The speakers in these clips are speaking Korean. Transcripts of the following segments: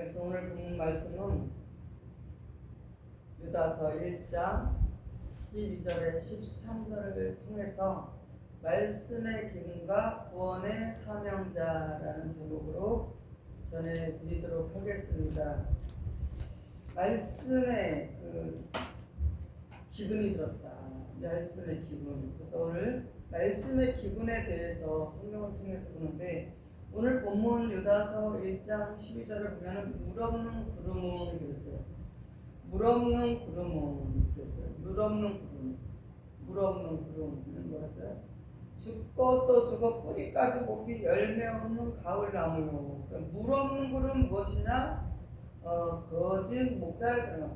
그래서 오늘 본 말씀은 유다서 1장 12절에 13절을 통해서 말씀의 기능과 구원의 사명자라는 제목으로 전해드리도록 하겠습니다. 말씀의 기분이 들었다. 말씀의 기분. 그래서 오늘 말씀의 기분에 대해서 성경을 통해서 보는데, 오늘 본문 유다서 1장 12절을 보면 물 없는 구름은 그랬어요. 물 없는 구름은 그랬어요. 물 없는 구름. 물 없는 구름은 뭐였어요? 죽고 또 죽어 뿌리까지 뽑힌 열매 없는 가을 나무요. 물 없는 구름은 무엇이냐? 거짓 목자를.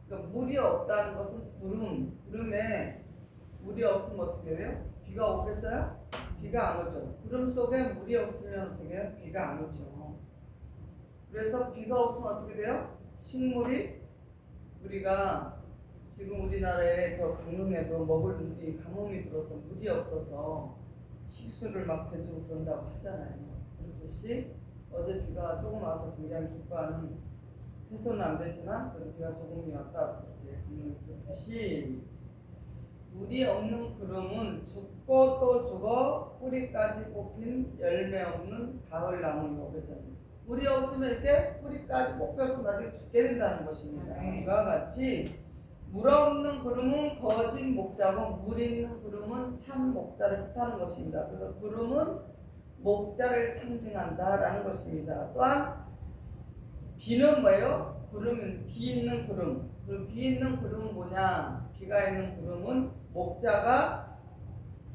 그러니까 물이 없다는 것은 구름에 물이 없으면 어떻게 돼요? 비가 오겠어요? 비가 안 오죠. 구름 속에 물이 없으면 어떻게 해요? 비가 안 오죠. 그래서 비가 없으면 어떻게 돼요? 식물이, 우리가 지금 우리나라에 저 강릉에도 먹을 물이 가뭄이 들어서 물이 없어서 식수를 막 대주고 그런다고 하잖아요. 그렇듯이 어제 비가 조금 와서 굉장히 기뻐하는, 해소는 안 되지만 그래도 비가 조금이 왔다 그렇듯이 물이 없는 구름은 죽고 또 죽어 뿌리까지 뽑힌 열매 없는 가을 나무요. 그랬잖아요. 물이 없으면 이렇게 뿌리까지 뽑혀서 나중에 죽게 된다는 것입니다. 이와 같이 물 없는 구름은 거짓 목자고 물 있는 구름은 참 목자를 뜻하는 것입니다. 그래서 구름은 목자를 상징한다라는 것입니다. 또한 비는 뭐예요? 구름은 비 있는 구름. 그 비 있는 구름은 뭐냐? 비가 있는 구름은 목자가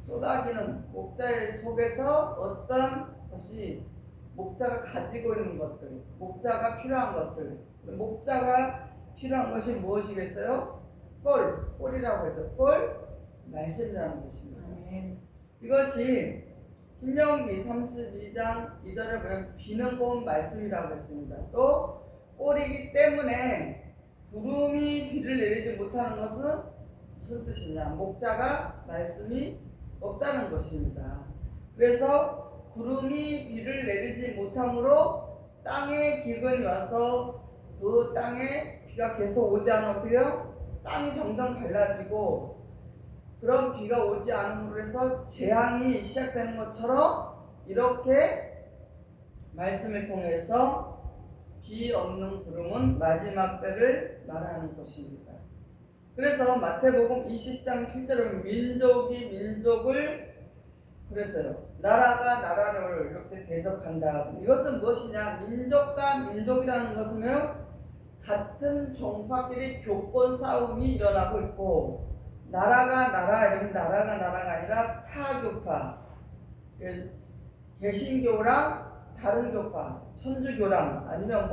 쏟아지는, 목자의 속에서 어떤 것이 목자가 가지고 있는 것들, 목자가 필요한 것들. 목자가 필요한 것이 무엇이겠어요? 꼴이라고 해서 말씀이라는 것입니다. 이것이 신명기 32장 2절에 보면 비는 곧 말씀이라고 했습니다. 또 꼴이기 때문에 구름이 비를 내리지 못하는 것은 무슨 뜻이냐? 목자가 말씀이 없다는 것입니다. 그래서 구름이 비를 내리지 못함으로 땅에 기근이 와서 그 땅에 비가 계속 오지 않으면 어떻게 해요? 땅이 점점 갈라지고, 그런 비가 오지 않음으로 해서 재앙이 시작되는 것처럼 이렇게 말씀을 통해서 비 없는 구름은 마지막 때를 말하는 것입니다. 그래서 마태복음 20장 7절은 민족이 민족을 그랬어요. 나라가 나라를 이렇게 대적한다. 이것은 무엇이냐? 민족과 민족이라는 것은 같은 종파끼리 교권 싸움이 일어나고 있고, 나라가 나라, 이러면 나라가 나라가 아니라 타교파, 개신교랑 다른 교파, 천주교랑 아니면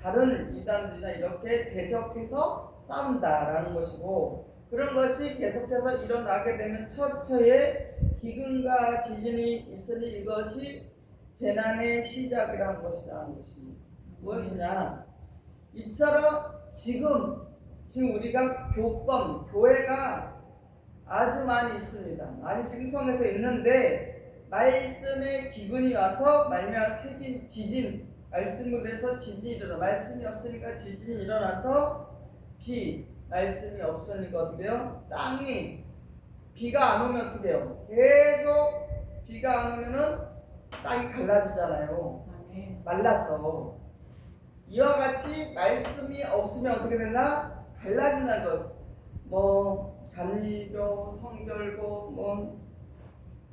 다른 이단들이나 이렇게 대적해서 싸운다라는 것이고, 그런 것이 계속해서 일어나게 되면 처처에 기근과 지진이 있으니 이것이 재난의 시작이라는 것이라는 것입니다. 무엇이냐? 이처럼 지금 우리가 교회가 아주 많이 있습니다. 많이 생성해서 있는데, 말씀의 기근이 와서 말미암아 생긴 지진, 말씀을 해서 지진이 일어나. 말씀이 없으니까 지진이 일어나서 말씀이 없으니까 어떻게 돼요? 땅이, 비가 안 오면 어떻게 돼요? 계속 비가 안 오면은 땅이 갈라지잖아요. 말라서. 이와 같이 말씀이 없으면 어떻게 되나? 갈라진다는 것. 감리교, 성결교,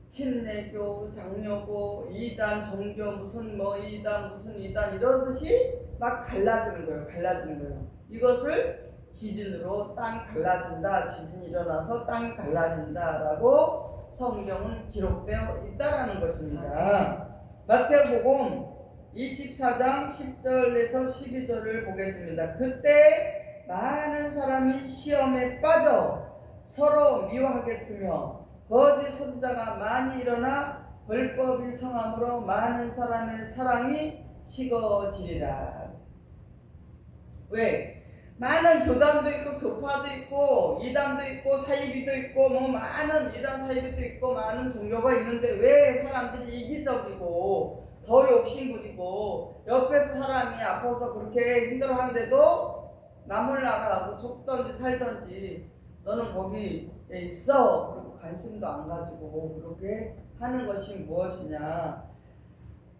침례교, 장려교, 이단, 종교, 무슨 이단 이런 뜻이 막 갈라지는 거예요. 이것을 지진으로 땅이 갈라진다, 지진이 일어나서 땅이 갈라진다라고 성경은 기록되어 있다라는 것입니다. 마태복음 24장 10절에서 12절을 보겠습니다. 그때 많은 사람이 시험에 빠져 서로 미워하겠으며 거짓 선지자가 많이 일어나 불법이 성함으로 많은 사람의 사랑이 식어지리라. 왜? 많은 교단도 있고 교파도 있고 이단도 있고 사이비도 있고 많은 이단 사이비도 있고 많은 종교가 있는데 왜 사람들이 이기적이고 더 욕심부리고 옆에서 사람이 아파서 그렇게 힘들어하는데도 남을 나라하고 죽던지 살던지 너는 거기에 있어. 그리고 관심도 안 가지고 그렇게 하는 것이 무엇이냐.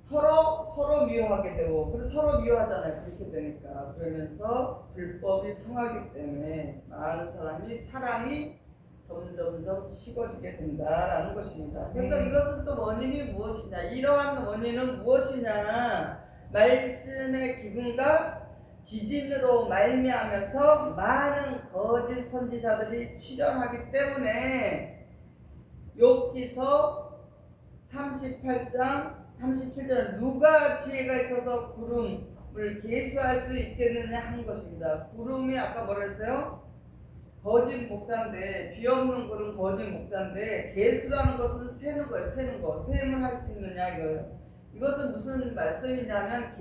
서로 미워하게 되고, 그래서 서로 미워하잖아요. 그렇게 되니까. 그러면서 불법이 성하기 때문에 많은 사람이 점점점 식어지게 된다라는 것입니다. 그래서 이것은 또 원인이 무엇이냐? 이러한 원인은 무엇이냐? 말씀의 기근과 지진으로 말미암아서 많은 거짓 선지자들이 출현하기 때문에 욥기서 38장 37절 누가 지혜가 있어서 구름을 계수할 수 있겠느냐 한 것입니다. 구름이 아까 뭐라 했어요? 거짓 목자인데 비 없는 구름 거짓 목자인데 계수라는 것은 세는 거예요. 세는 거. 셈을 할 수 있느냐 이거예요. 이것은 무슨 말씀이냐면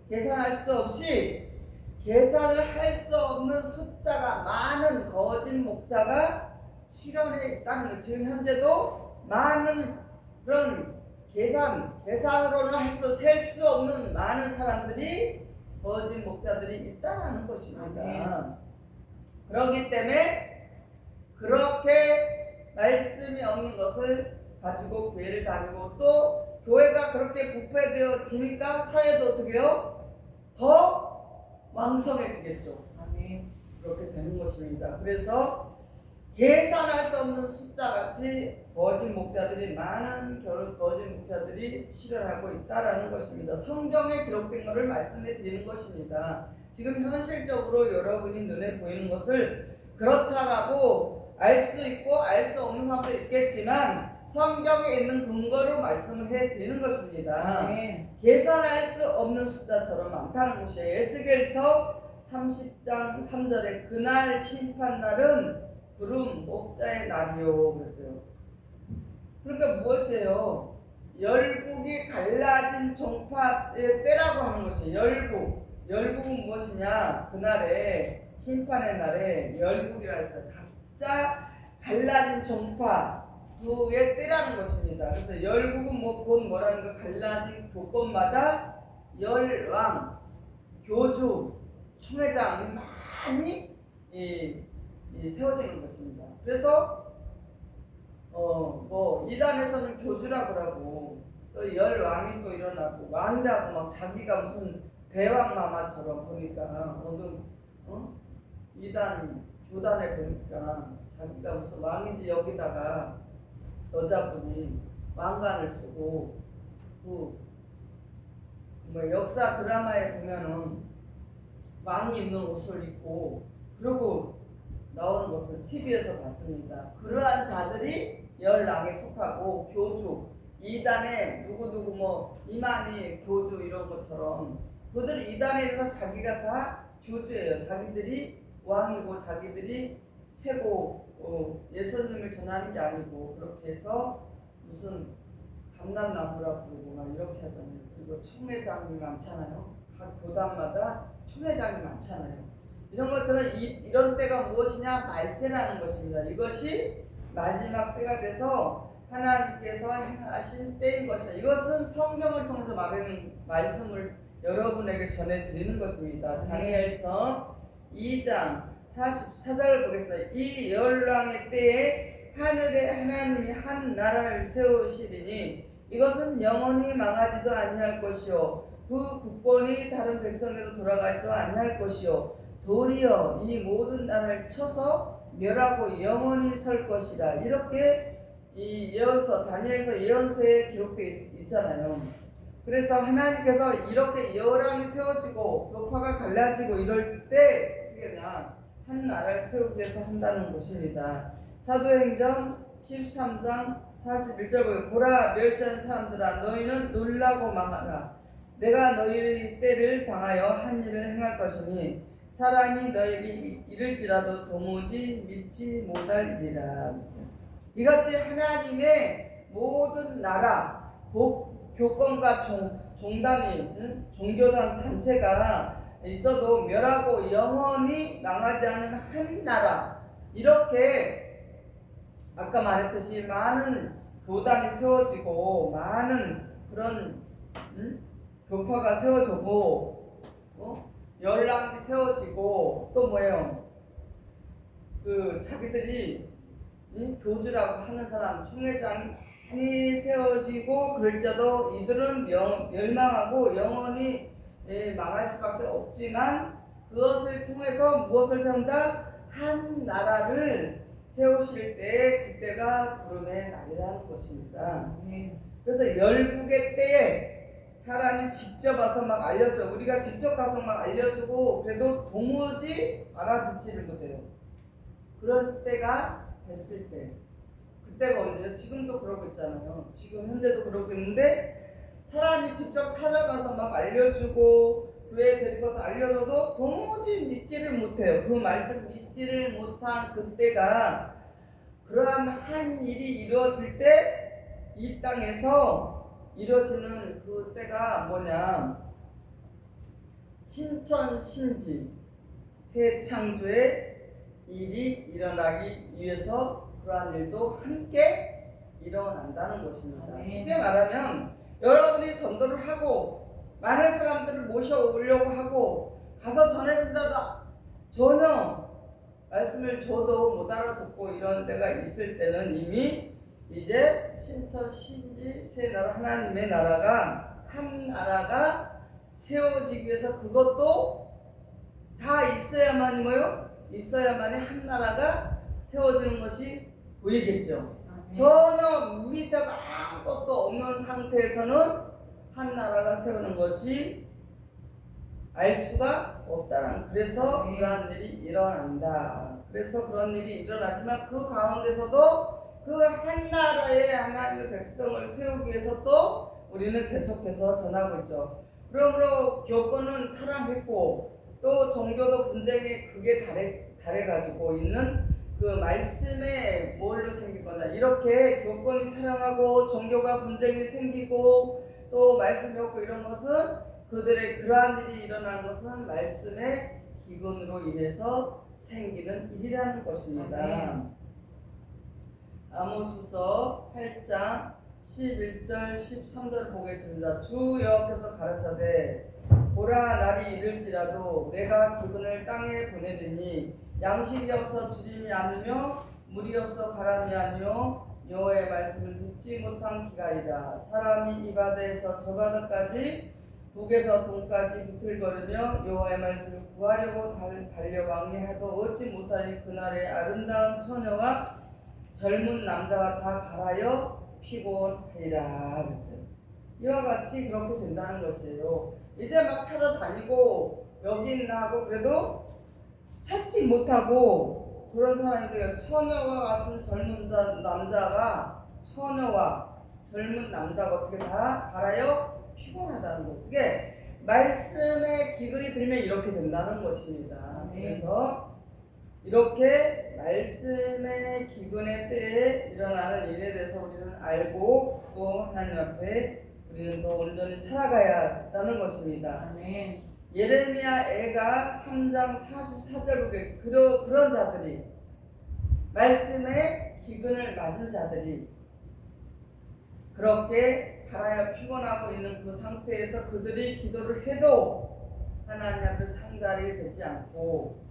계산할 수 없이 계산을 할 수 없는 숫자가 많은 거짓 목자가 실현해 있다는 거예요. 지금 현재도 많은 그런 계산으로는 셀 수 없는 많은 사람들이 거짓 목자들이 있다는 것입니다. 그렇기 때문에 그렇게 말씀이 없는 것을 가지고 교회를 다니고 또 교회가 그렇게 부패되어지니까 사회도 어떻게 해요? 더 왕성해지겠죠. 그렇게 되는 것입니다. 그래서 계산할 수 없는 숫자같이 거짓 목자들이 많은 거짓 목자들이 실현하고 있다라는 것입니다. 성경에 기록된 것을 말씀해 드리는 것입니다. 지금 현실적으로 여러분이 눈에 보이는 것을 그렇다라고 알 수 있고 알 수 없는 사람도 있겠지만 성경에 있는 근거로 말씀을 해 드리는 것입니다. 계산할 수 없는 숫자처럼 많다는 것이에요. 에스겔서 30장 3절에 그날 심판날은 구름 목자의 날이요 그랬어요. 그러니까 무엇이에요? 열국이 갈라진 종파의 때라고 하는 것이에요. 열국은 무엇이냐? 그날에 심판의 날에 열국이라 했어요. 각자 갈라진 종파의 때라는 것입니다. 그래서 열국은 곧 뭐라는 거 갈라진 교권마다 열왕, 교주, 총회장이 많이 세워지는 것입니다. 그래서 이단에서는 교주라고 하고 또 열왕이 또 일어나고 왕이라고 막 자기가 무슨 대왕마마처럼 보니까 이단 교단에 보니까 자기가 무슨 왕인지 여기다가 여자분이 왕관을 쓰고 역사 드라마에 보면은 왕이 입는 옷을 입고 그러고 나오는 것을 TV에서 봤습니다. 그러한 자들이 열왕에 속하고 교주, 이단에 누구 이만희 교주 이런 것처럼 그들 이단에 대해서 자기가 다 교주예요. 자기들이 왕이고 자기들이 최고 예수님을 전하는 게 아니고 그렇게 해서 무슨 감람나무라고 부르고 막 이렇게 하잖아요. 그리고 총회장이 많잖아요. 각 교단마다 총회장이 많잖아요. 이런 것처럼 이런 때가 무엇이냐? 말세라는 것입니다. 이것이 마지막 때가 돼서 하나님께서 행하신 때인 것입니다. 이것은 성경을 통해서 말하는 말씀을 여러분에게 전해드리는 것입니다. 다니엘서 2장 44절을 보겠습니다. 이 열왕의 때에 하늘에 하나님이 한 나라를 세우시리니 이것은 영원히 망하지도 아니할 것이요 그 국권이 다른 백성에도 돌아가지도 아니할 것이요 도리어 이 모든 나라를 쳐서 멸하고 영원히 설 것이라. 이렇게 이 예언서 다니엘서 예언서에 기록되어 있잖아요. 그래서 하나님께서 이렇게 열왕이 세워지고 교파가 갈라지고 이럴 때 어떻게 되냐? 한 나라를 세우기 위해서 한다는 것입니다. 사도행전 13장 41절 보라 멸시한 사람들아 너희는 놀라고 망하라. 내가 너희의 때를 당하여 한 일을 행할 것이니 사람이 너에게 이를지라도 도무지 믿지 못할 일이라. 이같이 하나님의 모든 나라 교권과 종단이 종교단 단체가 있어도 멸하고 영원히 망하지 않는 한 나라, 이렇게 아까 말했듯이 많은 교단이 세워지고 많은 그런 응? 교파가 세워지고 열랑이 세워지고 또 뭐예요? 그 자기들이 교주라고 하는 사람 총회장이 많이 세워지고 그럴지라도 이들은 멸망하고 영원히 망할 수밖에 없지만 그것을 통해서 무엇을 세운다? 한 나라를 세우실 때 그때가 구름의 날이라는 것입니다. 그래서 열국의 때에 사람이 직접 와서 막 알려줘. 우리가 직접 가서 막 알려주고 그래도 도무지 알아듣지를 못해요. 그런 때가 됐을 때. 그때가 언제요? 지금도 그러고 있잖아요. 지금 현재도 그러고 있는데 사람이 직접 찾아가서 막 알려주고 교회에 데리고 가서 알려줘도 도무지 믿지를 못해요. 그 말씀 믿지를 못한 그때가 그러한 한 일이 이루어질 때 이 땅에서 이루어지는 그 때가 뭐냐? 신천신지 새 창조의 일이 일어나기 위해서 그러한 일도 함께 일어난다는 것입니다. 쉽게 말하면 여러분이 전도를 하고 많은 사람들을 모셔오려고 하고 가서 전해준다다 전혀 말씀을 줘도 못 알아듣고 이런 때가 있을 때는 이미 이제 신천신지 새 나라 하나님의 나라가 한 나라가 세워지기 위해서 그것도 다 있어야만이 뭐요? 있어야만이 한 나라가 세워지는 것이 보이겠죠. 전혀 밑에가 아무것도 없는 상태에서는 한 나라가 세우는 것이 알 수가 없다는. 그래서 그러한 일이 일어난다. 그래서 그런 일이 일어나지만 그 가운데서도 그 한 나라의 하나님의 백성을 세우기 위해서 또 우리는 계속해서 전하고 있죠. 그러므로 교권은 타락했고 또 종교도 분쟁이 그게 달해가지고 있는 그 말씀에 뭘로 생길 거냐. 이렇게 교권이 타락하고 종교가 분쟁이 생기고 또 말씀이 없고 이런 것은 그들의 그러한 일이 일어나는 것은 말씀의 기근으로 인해서 생기는 일이라는 것입니다. 아모스서 8장 11절 13절을 보겠습니다. 주 여호와께서 가라사대 보라 날이 이를지라도 내가 기근을 땅에 보내리니 양식이 없어 주림이 아니며 물이 없어 가람이 아니요 여호와의 말씀을 듣지 못한 기갈이라. 사람이 이 바다에서 저 바다까지 북에서 동까지 비틀거리며 여호와의 말씀을 구하려고 달려 왕래해도 얻지 못하니 그날의 아름다운 처녀와 젊은 남자가 다 갈아여 피곤하리라 그랬어요. 이와 같이 그렇게 된다는 것이에요. 이제 막 찾아다니고 여기 있나 하고 그래도 찾지 못하고 그런 사람들이 처녀와 같은 젊은 남자가 처녀와 젊은 남자가 어떻게 다 갈아여 피곤하다는 거. 그게 말씀의 기근이 들면 이렇게 된다는 것입니다. 그래서 이렇게 말씀의 기근의 때에 일어나는 일에 대해서 우리는 알고 또 하나님 앞에 우리는 더 온전히 살아가야 한다는 것입니다. 예레미야 애가 3장 44절 그런 자들이 말씀의 기근을 맞은 자들이 그렇게 갈아야 피곤하고 있는 그 상태에서 그들이 기도를 해도 하나님 앞에 상달이 되지 않고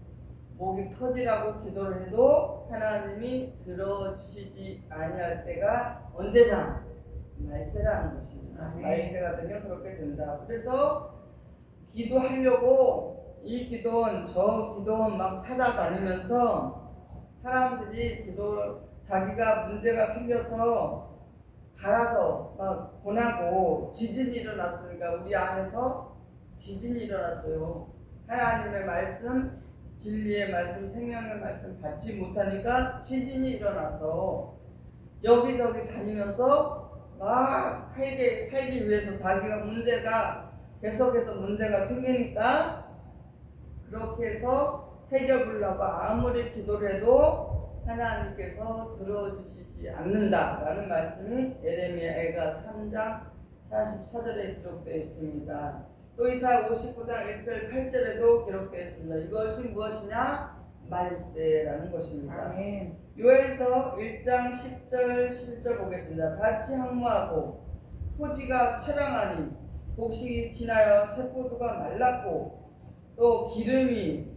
목이 터지라고 기도를 해도 하나님이 들어주시지 아니할 때가 언제나 말세라는 것입니다. 말세가 되면 그렇게 된다. 그래서 기도하려고 이 기도원 저 기도원 막 찾아다니면서 사람들이 자기가 문제가 생겨서 갈아서 막 고나고 지진이 일어났으니까 우리 안에서 지진이 일어났어요. 하나님의 말씀, 진리의 말씀, 생명의 말씀 받지 못하니까 지진이 일어나서 여기저기 다니면서 막 살기 위해서 자기가 계속해서 문제가 생기니까 그렇게 해서 해결하려고 아무리 기도를 해도 하나님께서 들어주시지 않는다라는 말씀이 예레미야 애가 3장 44절에 기록되어 있습니다. 또 이사야 59장 1절 8절에도 기록되어 있습니다. 이것이 무엇이냐? 말세라는 것입니다. 요엘서 1장 10절 11절 보겠습니다. 밭이 황무하고 토지가 처량하니 곡식이 지나여 세포도가 말랐고 또 기름이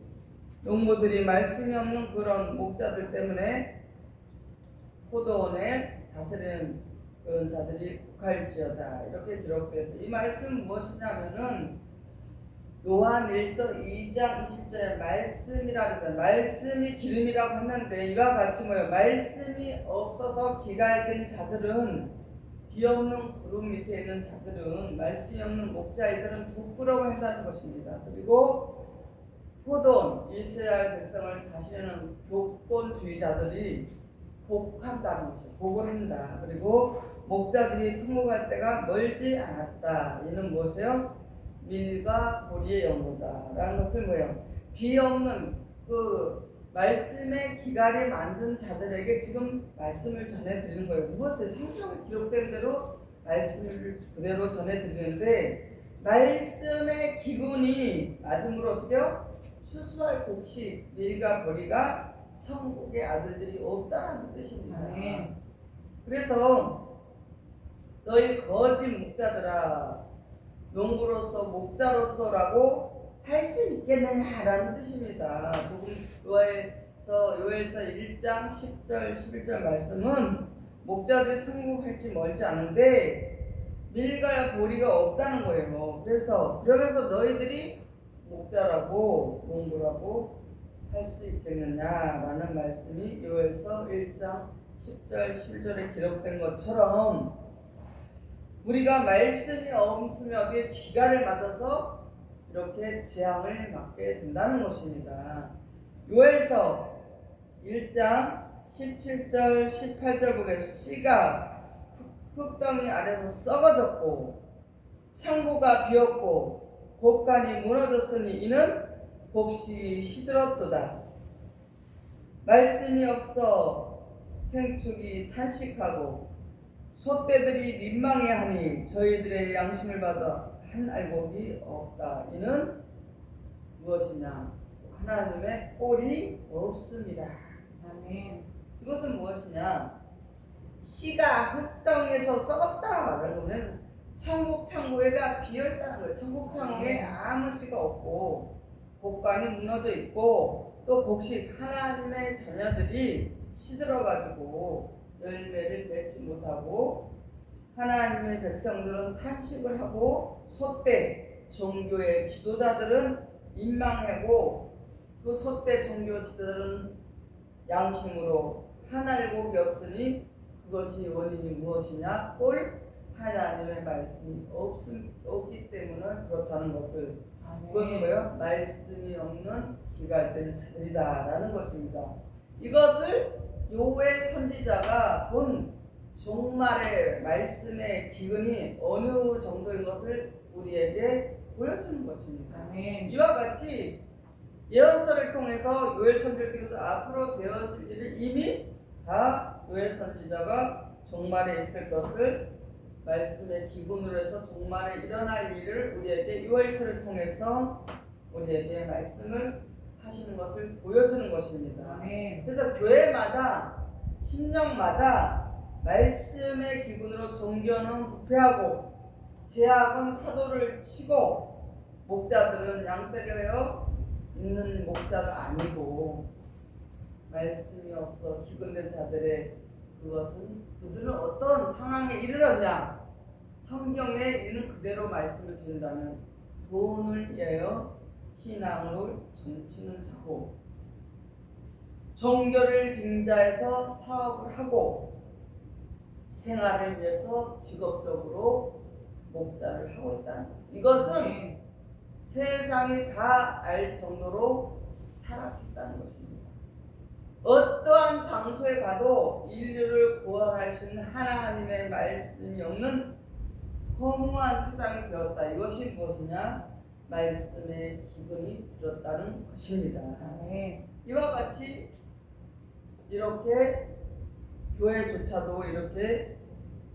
농부들이 말씀이 없는 그런 목자들 때문에 포도원을 다스리는 그런 자들이 국할지어다 이렇게 기록되어 있어요. 이 말씀은 무엇이냐면은 요한일서 2장 20절에 말씀이라 그랬어요. 말씀이 기름이라고 했는데 이와 같이 뭐예요? 말씀이 없어서 기갈된 자들은 비 없는 구름 밑에 있는 자들은 말씀이 없는 목자이들은 부끄러워한다는 것입니다. 그리고 포도원 이스라엘 백성을 다스리는 교권주의자들이 복한다는 거죠. 복을 한다. 그리고 목자들이 통곡할 때가 멀지 않았다. 이는 무엇이에요? 밀과 보리의 연고다라는 것을 뭐예요? 비 없는 그 말씀의 기갈이 만든 자들에게 지금 말씀을 전해드리는 거예요. 무엇을 성경에 기록된 대로 말씀을 그대로 전해드리는데 말씀의 기운이 맞음으로 어떻게요? 추수할 곡식 밀과 보리가 천국의 아들들이 없다는 뜻입니다. 그래서 너희 거짓 목자들아 농부로서 목자로서라고 할 수 있겠느냐라는 뜻입니다. 조금 요엘서 1장 10절 11절 말씀은 목자들이 통곡할지 멀지 않은데 밀과 보리가 없다는 거예요. 그러면서 너희들이 목자라고 농부라고 할 수 있겠느냐라는 말씀이 요엘서 1장 10절 11절에 기록된 것처럼 우리가 말씀이 없으면 어디에 기갈을 맞아서 이렇게 재앙을 맞게 된다는 것입니다. 요엘서 1장 17절 18절 보게 씨가 흙덩이 아래서 썩어졌고 창고가 비었고 곡간이 무너졌으니 이는 곡식이 시들었도다. 말씀이 없어 생축이 탄식하고 소떼들이 민망해하니 저희들의 양심을 받아 한 알곡이 없다. 이는 무엇이냐? 하나님의 꼴이 없습니다. 아멘. 이것은 무엇이냐? 씨가 흙덩이에서 썩었다. 그러면 천국 창고에가 비어있다는 거예요. 천국 창고에 아무 씨가 없고 곡간이 무너져 있고 또 곡식 하나님의 자녀들이 시들어가지고 열매를 맺지 못하고 하나님의 백성들은 탄식을 하고 소떼 종교의 지도자들은 민망하고 그 소떼 종교 지도자들은 양심으로 한 알곡이 없으니 그것이 원인이 무엇이냐? 꼴 하나님의 말씀이 없기 때문에 그렇다는 것을 그것은 뭐예요? 말씀이 없는 기갈된 자들이다라는 것입니다. 이것을 요엘 선지자가 본 종말의 말씀의 기근이 어느 정도인 것을 우리에게 보여주는 것입니다. 아멘. 이와 같이 예언서를 통해서 요엘 선지자께서 앞으로 되어질 일을 이미 다 요엘 선지자가 종말에 있을 것을 말씀의 기근으로 해서 종말에 일어날 일을 우리에게 요엘서를 통해서 우리에게 말씀을 하시는 것을 보여주는 것입니다. 아멘. 그래서 교회마다 신령마다 말씀의 기근으로 종교는 부패하고 제약은 파도를 치고 목자들은 양떼려 있는 목자가 아니고 말씀이 없어 기근된 자들의 그것은 그들은 어떤 상황에 이르렀냐? 성경에 있는 그대로 말씀을 드린다면 돈을 위하여 신앙을 점치는 자고 종교를 빙자해서 사업을 하고 생활을 위해서 직업적으로 목자를 하고 있다는 것. 이것은 세상이 다 알 정도로 타락했다는 것입니다. 어떠한 장소에 가도 인류를 구원할 수 있는 하나님의 말씀이 없는 허무한 세상이 되었다. 이것이 무엇이냐? 말씀의 기근이 들었다는 것입니다. 이와 같이 이렇게 교회조차도 이렇게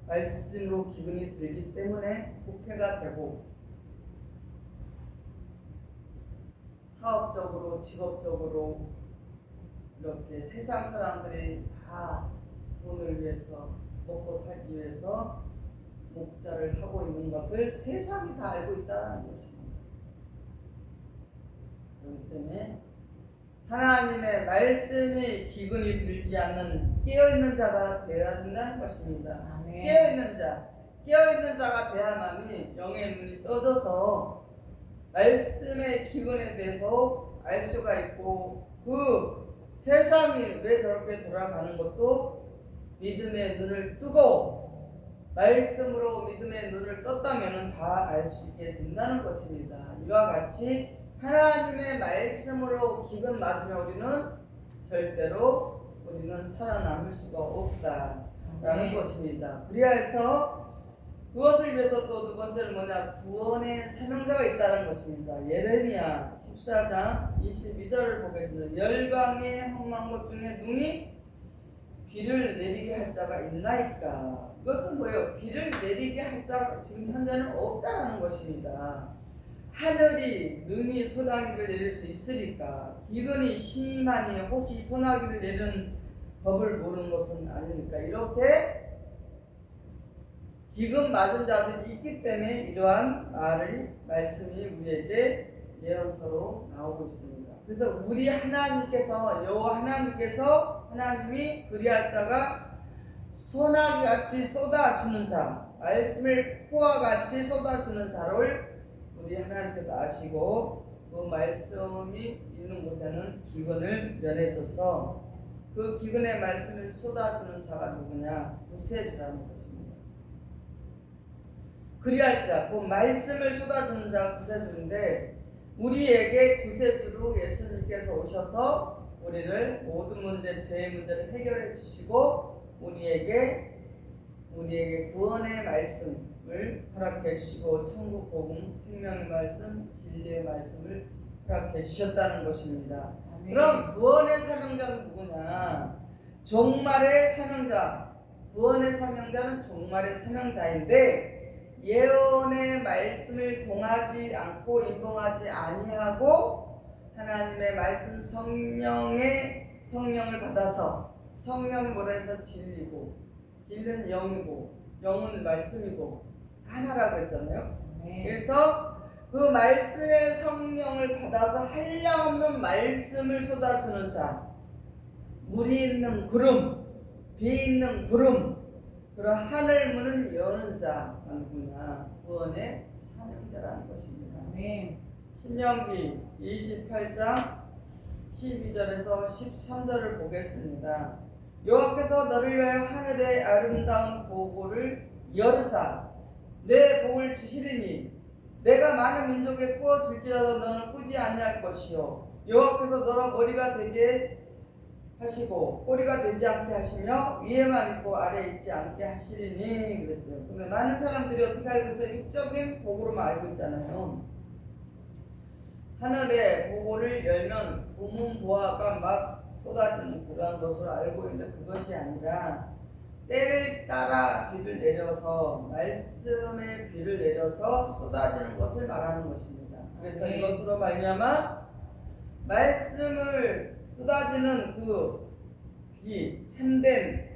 말씀으로 기근이 들기 때문에 부패가 되고 사업적으로 직업적으로 이렇게 세상 사람들이 다 돈을 위해서 먹고 살기 위해서 목자를 하고 있는 것을 세상이 다 알고 있다는 것입니다. 그렇기 때문에 하나님의 말씀이 기근이 들지 않는 깨어있는 자가 되어야 된다는 것입니다. 아멘. 깨어있는 자가 돼야만이 영의 눈이 떠져서 말씀의 기근에 대해서 알 수가 있고, 그 세상이 왜 저렇게 돌아가는 것도 믿음의 눈을 뜨고 말씀으로 믿음의 눈을 떴다면 다 알 수 있게 된다는 것입니다. 이와 같이 하나님의 말씀으로 기근 맞으면 우리는 절대로 우리는 살아남을 수가 없다라는 것입니다. 그리하여서 그것을 위해서 또 두 번째는 뭐냐? 구원의 사명자가 있다는 것입니다. 예레미야 14장 22절을 보겠습니다. 열방의 험한 것 중에 눈이 비를 내리게 할 자가 있나이까? 이것은 뭐예요? 비를 내리게 할 자가 지금 현재는 없다는 것입니다. 하늘이 능히 소나기를 내릴 수 있으리까? 기근이 심하니 혹시 소나기를 내리는 법을 모르는 것은 아니니까? 이렇게 기근 맞은 자들이 있기 때문에 이러한 말씀이 우리에게 예언서로 나오고 있습니다. 그래서 우리 하나님께서, 여호와 하나님께서, 하나님이 그리할 자가 소나기같이 쏟아주는 자, 말씀을 포와 같이 쏟아주는 자를 우리 하나님께서 아시고, 그 말씀이 있는 곳에는 기근을 면해줘서 그 기근의 말씀을 쏟아주는 자가 누구냐? 구세주라는 것입니다. 그리할 자, 그 말씀을 쏟아주는 자가 구세주인데, 우리에게 구세주로 예수님께서 오셔서 우리를 모든 문제, 죄의 문제를 해결해 주시고 우리에게 구원의 말씀을 허락해 주시고 천국 복음, 생명의 말씀, 진리의 말씀을 허락해 주셨다는 것입니다. 아멘. 그럼 구원의 사명자는 누구냐? 종말의 사명자. 구원의 사명자는 종말의 사명자인데, 예언의 말씀을 봉하지 않고 인봉하지 아니하고 하나님의 말씀 성령을 받아서, 성령이 뭐라 해서 진리고, 진리는 영이고 영은 말씀이고 하나라고 했잖아요. 그래서 그 말씀의 성령을 받아서 한량없는 말씀을 쏟아주는 자, 물이 있는 구름, 비 있는 구름, 그런 하늘 문을 여는 자가 누구냐? 구원의 사명자라는 것입니다. 네. 신명기 28장 12절에서 13절을 보겠습니다. 여호와께서 너를 위하여 하늘의 아름다운 보고를 여르사 내 복을 주시리니 내가 많은 민족에 꾸어 줄지라도 너는 꾸지 아니할 것이요 여호와께서 너로 머리가 되게 하시고 꼬리가 되지 않게 하시며 위에만 있고 아래에 있지 않게 하시리니 그랬어요. 근데 많은 사람들이 어떻게 알고 있어요? 육적인 복으로만 알고 있잖아요. 하늘의 보고를 열면 구문 보화가 막 쏟아지는 그런 것으로 알고 있는데 그것이 아니라 때를 따라 비를 내려서 말씀의 비를 내려서 쏟아지는 것을 말하는 것입니다. 그래서 이것으로 말미암아 말씀을 쏟아지는 그 비, 참된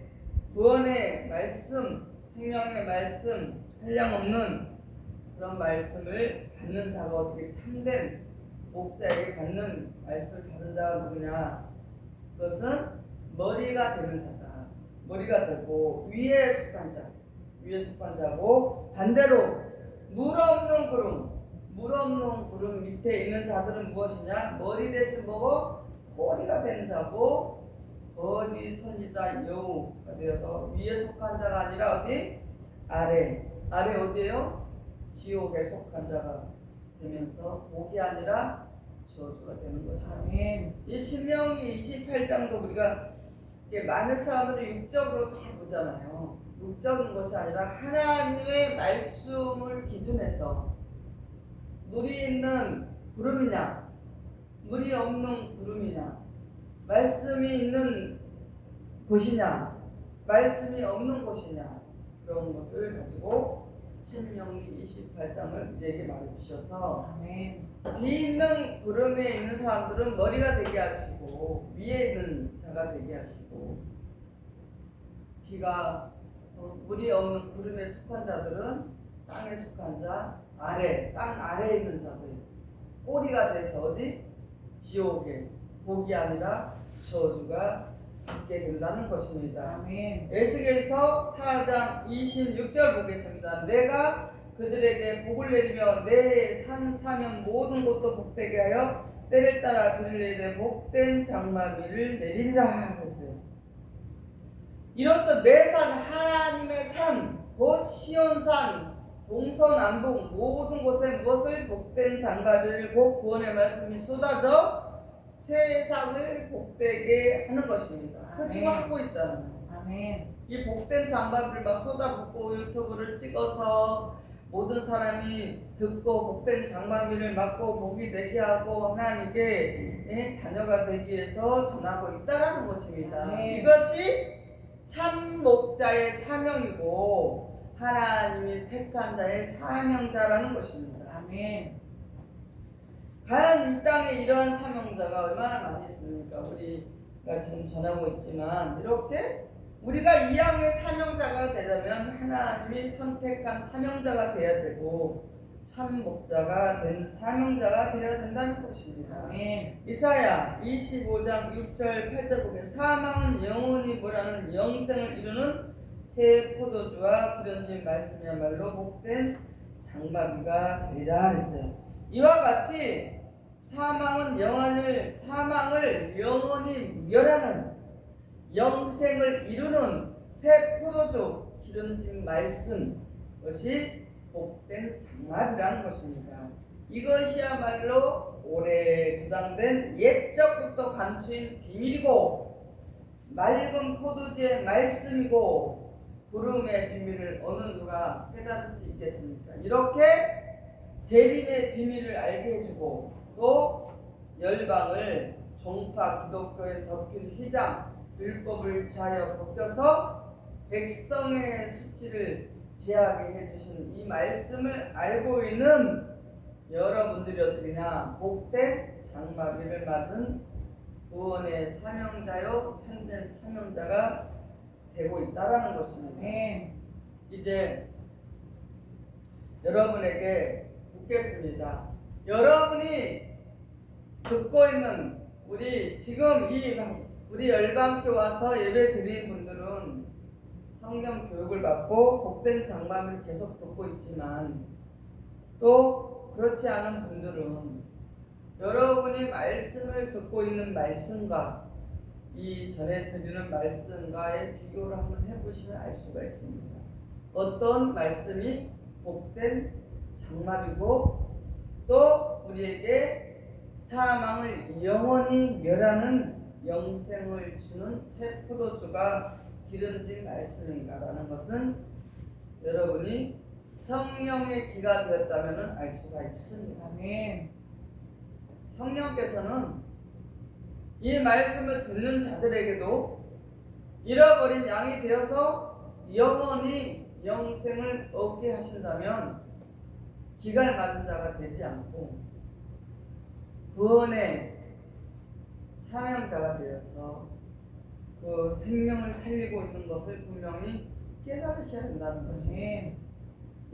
구원의 말씀, 생명의 말씀, 한량없는 그런 말씀을 받는 자가 어떻게 참된 목자에게 받는 말씀을 받은 자가 누구냐? 그것은 머리가 되는 자다. 머리가 되고 위에 속한 자, 위에 속한 자고 반대로 물 없는 구름 밑에 있는 자들은 무엇이냐? 머리 대신 뭐고? 꼬리가 된 자고 거짓 선지자 여우가 되어서 위에 속한 자가 아니라 어디? 아래 어디에요? 지옥에 속한 자가 되면서 복이 아니라 저주가 되는 것입니다. 이 신명기 28장도 우리가 많은 사람들이 육적으로 다 보잖아요. 육적인 것이 아니라 하나님의 말씀을 기준해서 물이 있는 구름이냐 물이 없는 구름이냐, 말씀이 있는 곳이냐, 말씀이 없는 곳이냐, 그런 것을 가지고 신명기 28장을 우리에게 말해주셔서 비 있는 구름에 있는 사람들은 머리가 되게 하시고 위에 있는 자가 되게 하시고 비가 물이 없는 구름에 속한 자들은 땅에 속한 자 아래, 땅 아래에 있는 자들 꼬리가 돼서 어디? 지옥에 복이 아니라 저주가 받게 된다는 것입니다. 아멘. 에스겔서 4장 26절 보겠습니다. 내가 그들에게 복을 내리며 내 산 사면 모든 곳도 복되게 하여 때를 따라 그를 내리되 복된 장마비를 내리리라 그랬어요. 이로써 내 산 하나님의 산 곧 시온산 동서남북 모든 곳에 무엇을 복된 장마비를 곧 구원의 말씀이 쏟아져 세상을 복되게 하는 것입니다. 그 지금 하고 있잖아요. 아멘. 이 복된 장마비를 막 쏟아붓고 유튜브를 찍어서 모든 사람이 듣고 복된 장마비를 맞고 복이 되게 하고 하나님께 자녀가 되기 위해서 전하고 있다라는 것입니다. 네. 이것이 참 목자의 사명이고 하나님이 택한 자의 사명자라는 것입니다. 아멘. 과연 이 땅에 이러한 사명자가 얼마나 많이 있습니까? 우리가 지금 전하고 있지만 이렇게 우리가 이 양의 사명자가 되려면 하나님이 선택한 사명자가 되어야 되고 참 목자가 된 사명자가 되어야 된다는 것입니다. 아멘. 이사야 25장 6절 8절 보면 사망은 영원히 뭐라는 영생을 이루는 새 포도주와 기름진 말씀이야말로 복된 장마비가 되리라 그랬어요. 이와 같이 사망을 영원히 멸하는 영생을 이루는 새 포도주 기름진 말씀 것이 복된 장마비라는 것입니다. 이것이야말로 오래 저장된 옛적부터 감추인 비밀이고 맑은 포도주의 말씀이고 구름의 비밀을 어느 누가 깨달을 수 있겠습니까? 이렇게 재림의 비밀을 알게 해주고 또 열방을 종파 기독교에 덮인 휘장 율법을 지하여 벗겨서 백성의 수치를 지하게 해주신 이 말씀을 알고 있는 여러분들이 어떻게냐 복된 장마비를 맞은 구원의 사명자요 참된 사명자가 되고 있다라는 것입니다. 아멘. 이제 여러분에게 묻겠습니다. 여러분이 듣고 있는 우리 지금 우리 열방교 와서 예배 드리는 분들은 성경 교육을 받고 복된 장마비를 계속 듣고 있지만 또 그렇지 않은 분들은 여러분이 말씀을 듣고 있는 말씀과 이 전에 드리는 말씀과의 비교를 한번 해보시면 알 수가 있습니다. 어떤 말씀이 복된 장마비고 또 우리에게 사망을 영원히 멸하는 영생을 주는 새 포도주가 기름진 말씀인가라는 것은 여러분이 성령의 기가 되었다면 알 수가 있습니다. 아멘. 성령께서는 이 말씀을 듣는 자들에게도 잃어버린 양이 되어서 영원히 영생을 얻게 하신다면 기갈 맞은 자가 되지 않고 구원의 사명자가 되어서 그 생명을 살리고 있는 것을 분명히 깨달으셔야 된다는 것입니다.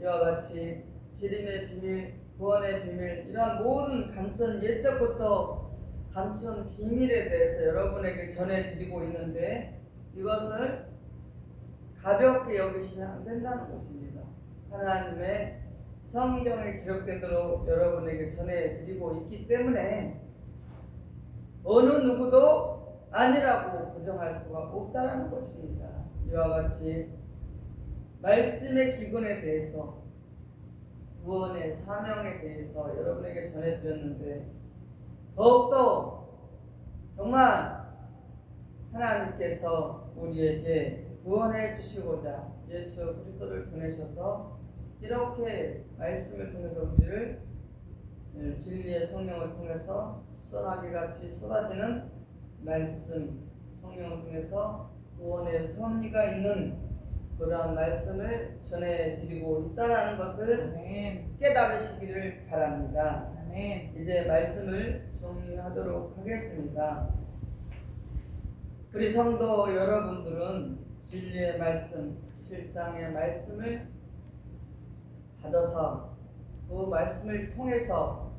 이와 같이 지림의 비밀, 구원의 비밀 이러한 모든 감천 옛적부터 감천 비밀에 대해서 여러분에게 전해드리고 있는데 이것을 가볍게 여기시면 안 된다는 것입니다. 하나님의 성경에 기록된 대로 여러분에게 전해드리고 있기 때문에 어느 누구도 아니라고 부정할 수가 없다는 것입니다. 이와 같이 말씀의 기근에 대해서 구원의 사명에 대해서 여러분에게 전해드렸는데 더욱더 정말 하나님께서 우리에게 구원해 주시고자 예수 그리스도를 보내셔서 이렇게 말씀을 통해서 우리를 진리의 성령을 통해서 쏟아기 같이 쏟아지는 말씀 성령을 통해서 구원의 섭리가 있는 그러한 말씀을 전해드리고 있다는 것을 아멘. 깨달으시기를 바랍니다. 아멘. 이제 말씀을 정리하도록 하겠습니다. 우리 성도 여러분들은 진리의 말씀, 질상의 말씀을 받아서 그 말씀을 통해서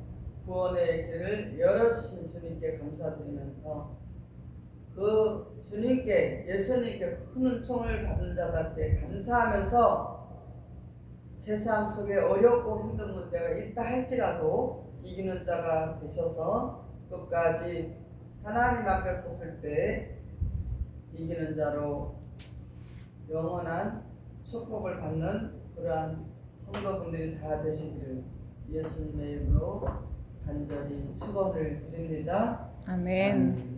구원의 길을 열어주신 주님께 감사드리면서 그 주님께 예수님께 큰 은총을 받은 자들께 감사하면서 세상 속에 어렵고 힘든 문제가 있다 할지라도 이기는 자가 되셔서 끝까지 하나님 앞에 섰을 때 이기는 자로 영원한 축복을 받는 그러한 성도분들이 다 되시기를 예수님의 이름으로 간절히 축원을 드립니다. 아멘.